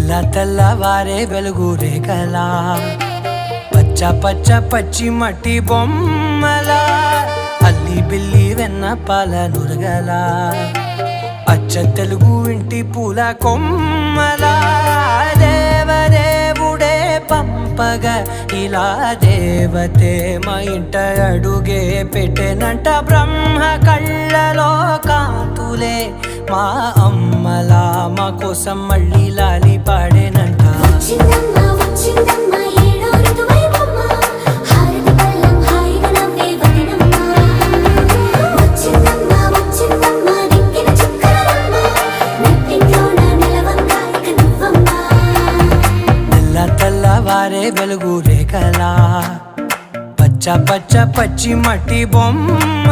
తెల్ల తెల్లవారే వెలుగు రేఖలా పచ్చ పచ్చ పచ్చి మట్టి బొమ్మలా అల్లి బిల్లి వెన్న పాల నురగలా అచ్చ తెలుగు ఇంటి పూల కొమ్మలా దేవదేవుడే పంపగా ఇలా దేవతే మా ఇంట అడుగే పెట్టెనంట బ్రహ్మ కళ్ళలో కాంతులే మా అమ్మలా మా కోసం మళ్ళీ లాలి పాడేనంట తెల్లవారే వెలుగు రేఖలా పచ్చ పచ్చ పచ్చి మట్టి బొమ్మ